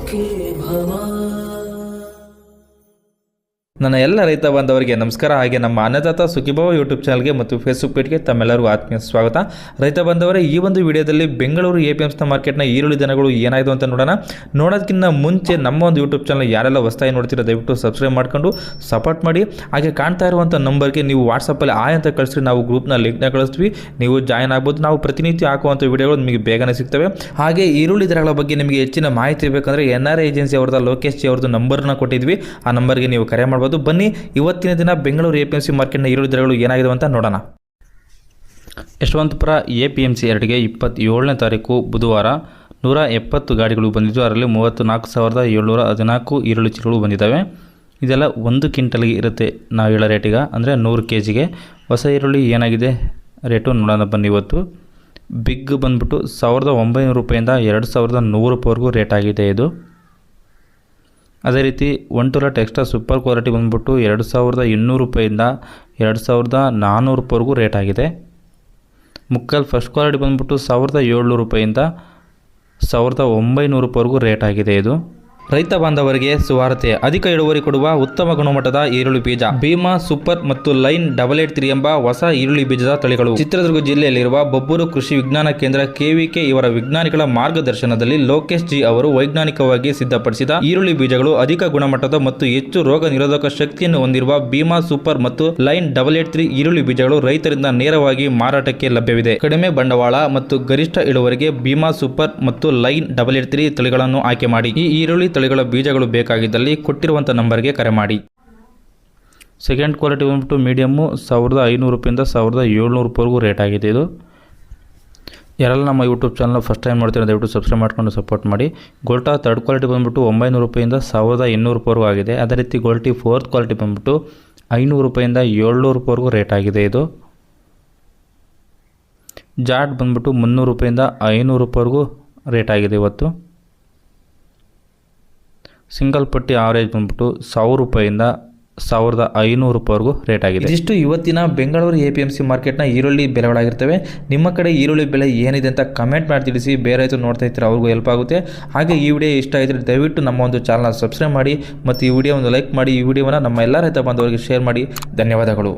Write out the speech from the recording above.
के भवा। ನನ್ನ ಎಲ್ಲ ರೈತ ಬಾಂಧವರಿಗೆ ನಮಸ್ಕಾರ. ಹಾಗೆ ನಮ್ಮ ಅನ್ನದಾತ ಸುಖಿಭವ ಯೂಟ್ಯೂಬ್ ಚಾನಲ್ಗೆ ಮತ್ತು ಫೇಸ್ಬುಕ್ ಪೇಜ್ಗೆ ತಮ್ಮೆಲ್ಲರಿಗೂ ಆತ್ಮೀಯ ಸ್ವಾಗತ. ರೈತ ಬಾಂಧವರೇ, ಈ ಒಂದು ವಿಡಿಯೋದಲ್ಲಿ ಬೆಂಗಳೂರು APMC ಮಾರ್ಕೆಟ್ನ ಈರುಳ್ಳಿ ದನಗಳು ಏನಾಯಿತು ಅಂತ ನೋಡೋದಕ್ಕಿಂತ ಮುಂಚೆ ನಮ್ಮ ಒಂದು ಯೂಟ್ಯೂಬ್ ಚಾನಲ್ ಯಾರೆಲ್ಲ ಹೊಸದಾಗಿ ನೋಡ್ತೀರೋ ದಯವಿಟ್ಟು ಸಬ್ಸ್ಕ್ರೈಬ್ ಮಾಡ್ಕೊಂಡು ಸಪೋರ್ಟ್ ಮಾಡಿ. ಹಾಗೆ ಕಾಣ್ತಾ ಇರುವಂಥ ನಂಬರ್ಗೆ ನೀವು ವಾಟ್ಸಪ್ಪಲ್ಲಿ ಆಯ್ ಅಂತ ಕಳಿಸ್ರಿ, ನಾವು ಗ್ರೂಪ್ನ ಲಿಂಕ್ನ ಕಳಿಸ್ತೀವಿ, ನೀವು ಜಾಯ್ನ್ ಆಗ್ಬೋದು. ನಾವು ಪ್ರತಿನಿತ್ಯ ಹಾಕುವಂಥ ವಿಡಿಯೋಗಳು ನಿಮಗೆ ಬೇಗನೆ ಸಿಗ್ತವೆ. ಹಾಗೆ ಈರುಳ್ಳಿ ದರಗಳ ಬಗ್ಗೆ ನಿಮಗೆ ಹೆಚ್ಚಿನ ಮಾಹಿತಿ ಬೇಕಂದರೆ NRI ಏಜೆನ್ಸಿ ಅವ್ರದ್ದು ಲೋಕೇಶ್ ಜಿ ಅವ್ರದ್ದು ನಂಬರ್ನ ಕೊಟ್ಟಿದ್ವಿ, ಆ ನಂಬರ್ಗೆ ನೀವು ಕರೆ ಮಾಡ್ಬೋದು. ಬನ್ನಿ ಇವತ್ತಿನ ದಿನ ಬೆಂಗಳೂರು APMC ಮಾರ್ಕೆಟ್ನ ಈರುಳ್ಳಿ ದರಗಳು ಏನಾಗಿದೆ ಅಂತ ನೋಡೋಣ. ಯಶವಂತಪುರ APMC 2ಗೆ 27ನೇ ತಾರೀಕು ಬುಧವಾರ 170 ಗಾಡಿಗಳು ಬಂದಿದ್ದು, ಅದರಲ್ಲಿ 34,714 ಈರುಳ್ಳಿ ಚೀಲಗಳು ಬಂದಿದ್ದಾವೆ. ಇದೆಲ್ಲ 1 ಕ್ವಿಂಟಲ್ಗೆ ಇರುತ್ತೆ ನಾವು ಹೇಳೋ ರೇಟಿಗೆ, ಅಂದರೆ 100 kgಗೆ. ಹೊಸ ಈರುಳ್ಳಿ ಏನಾಗಿದೆ ರೇಟು ನೋಡೋಣ ಬನ್ನಿ. ಇವತ್ತು ಬಿಗ್ ಬಂದ್ಬಿಟ್ಟು 1,900 ರೂಪಾಯಿಂದ 2,100 ರೂಪಾಯಿವರೆಗೂ ರೇಟ್ ಆಗಿದೆ ಇದು. ಅದೇ ರೀತಿ 1 ಟೊಲಟ್ ಎಕ್ಸ್ಟ್ರಾ ಸೂಪರ್ ಕ್ವಾಲಿಟಿ ಬಂದ್ಬಿಟ್ಟು 2,200 ರೂಪಾಯಿಂದ 2,400 ರೂಪಾಯಿವರೆಗೂ ರೇಟ್ ಆಗಿದೆ. ಮುಕ್ಕಾಲ್ ಫಸ್ಟ್ ಕ್ವಾಲಿಟಿ ಬಂದ್ಬಿಟ್ಟು 1,700 ರೂಪಾಯಿಂದ 1,900 ರೂಪಾಯಿವರೆಗೂ ರೇಟ್ ಆಗಿದೆ ಇದು. ರೈತ ಬಾಂಧವರಿಗೆ ಸುವಾರ್ತೆ. ಅಧಿಕ ಇಳುವರಿ ಕೊಡುವ ಉತ್ತಮ ಗುಣಮಟ್ಟದ ಈರುಳ್ಳಿ ಬೀಜ ಭೀಮಾ ಸೂಪರ್ ಮತ್ತು ಲೈನ್ 883 ಎಂಬ ಹೊಸ ಈರುಳ್ಳಿ ಬೀಜದ ತಳಿಗಳು ಚಿತ್ರದುರ್ಗ ಜಿಲ್ಲೆಯಲ್ಲಿರುವ ಬೊಬ್ಬೂರು ಕೃಷಿ ವಿಜ್ಞಾನ ಕೇಂದ್ರ KVK ಇವರ ವಿಜ್ಞಾನಿಗಳ ಮಾರ್ಗದರ್ಶನದಲ್ಲಿ ಲೋಕೇಶ್ ಜಿ ಅವರು ವೈಜ್ಞಾನಿಕವಾಗಿ ಸಿದ್ಧಪಡಿಸಿದ ಈರುಳ್ಳಿ ಬೀಜಗಳು ಅಧಿಕ ಗುಣಮಟ್ಟದ ಮತ್ತು ಹೆಚ್ಚು ರೋಗ ನಿರೋಧಕ ಶಕ್ತಿಯನ್ನು ಹೊಂದಿರುವ ಭೀಮಾ ಸೂಪರ್ ಮತ್ತು ಲೈನ್ 883 ಈರುಳ್ಳಿ ಬೀಜಗಳು ರೈತರಿಂದ ನೇರವಾಗಿ ಮಾರಾಟಕ್ಕೆ ಲಭ್ಯವಿದೆ. ಕಡಿಮೆ ಬಂಡವಾಳ ಮತ್ತು ಗರಿಷ್ಠ ಇಳುವರಿಗೆ ಭೀಮಾ ಸೂಪರ್ ಮತ್ತು ಲೈನ್ 883 ತಳಿಗಳನ್ನು ಆಯ್ಕೆ ಮಾಡಿ. ಈ ಈರುಳ್ಳಿ ತಳಿಗಳ ಬೀಜಗಳು ಬೇಕಾಗಿದ್ದಲ್ಲಿ ಕೊಟ್ಟಿರುವಂಥ ನಂಬರ್ಗೆ ಕರೆ ಮಾಡಿ. ಸೆಕೆಂಡ್ ಕ್ವಾಲಿಟಿ ಬಂದ್ಬಿಟ್ಟು ಮೀಡಿಯಮ್ಮು 1,500 ರೂಪಾಯಿಂದ 1,700 ರೂಪಾಯಿವರೆಗೂ ರೇಟ್ ಆಗಿದೆ ಇದು. ಯಾರೆಲ್ಲ ನಮ್ಮ ಯೂಟ್ಯೂಬ್ ಚಾನಲ್ ಫಸ್ಟ್ ಟೈಮ್ ಮಾಡ್ತೀರಾ ದಯವಿಟ್ಟು ಸಬ್ಸ್ಕ್ರೈಬ್ ಮಾಡ್ಕೊಂಡು ಸಪೋರ್ಟ್ ಮಾಡಿ. ಗೋಲ್ಟಾ ಥರ್ಡ್ ಕ್ವಾಲಿಟಿ ಬಂದ್ಬಿಟ್ಟು 900 ರೂಪಾಯಿಂದ 1,800 ರೂಪಾಯಿವರೆಗೂ ಆಗಿದೆ. ಅದೇ ರೀತಿ ಗೋಲ್ಟಿ ಫೋರ್ತ್ ಕ್ವಾಲಿಟಿ ಬಂದ್ಬಿಟ್ಟು 500 ರೂಪಾಯಿಂದ 700 ರೂಪಾಯಿವರೆಗೂ ರೇಟ್ ಆಗಿದೆ ಇದು. ಜಾಟ್ ಬಂದ್ಬಿಟ್ಟು 300 ರೂಪಾಯಿಂದ 500 ರೂಪಾಯಿವರೆಗೂ ರೇಟ್ ಆಗಿದೆ ಇವತ್ತು. ಸಿಂಗಲ್ ಪಟ್ಟಿ ಆವರೇಜ್ ಬಂದ್ಬಿಟ್ಟು 1,000 ರೂಪಾಯಿಂದ 1,500 ರೂಪಾಯಿವರೆಗೂ ರೇಟ್ ಆಗಿದೆ. ಇದಿಷ್ಟು ಇವತ್ತಿನ ಬೆಂಗಳೂರು APMC ಮಾರ್ಕೆಟ್ನ ಈರುಳ್ಳಿ ಬೆಲೆಗಳಾಗಿರ್ತವೆ. ನಿಮ್ಮ ಕಡೆ ಈರುಳ್ಳಿ ಬೆಲೆ ಏನಿದೆ ಅಂತ ಕಮೆಂಟ್ ಮಾಡಿ ತಿಳಿಸಿ. ಬೇರೆ ರೈತರು ನೋಡ್ತಾ ಇರ್ತಾರೆ, ಅವ್ರಿಗೂ ಹೆಲ್ಪ್ ಆಗುತ್ತೆ. ಹಾಗೆ ಈ ವಿಡಿಯೋ ಇಷ್ಟ ಆಗಿದ್ರೆ ದಯವಿಟ್ಟು ನಮ್ಮ ಒಂದು ಚಾನಲ್ ಸಬ್ಸ್ಕ್ರೈಬ್ ಮಾಡಿ ಮತ್ತು ಈ ವಿಡಿಯೋ ಒಂದು ಲೈಕ್ ಮಾಡಿ. ಈ ವಿಡಿಯೋವನ್ನು ನಮ್ಮ ಎಲ್ಲ ರೈತ ಬಾಂಧವರಿಗೆ ಶೇರ್ ಮಾಡಿ. ಧನ್ಯವಾದಗಳು.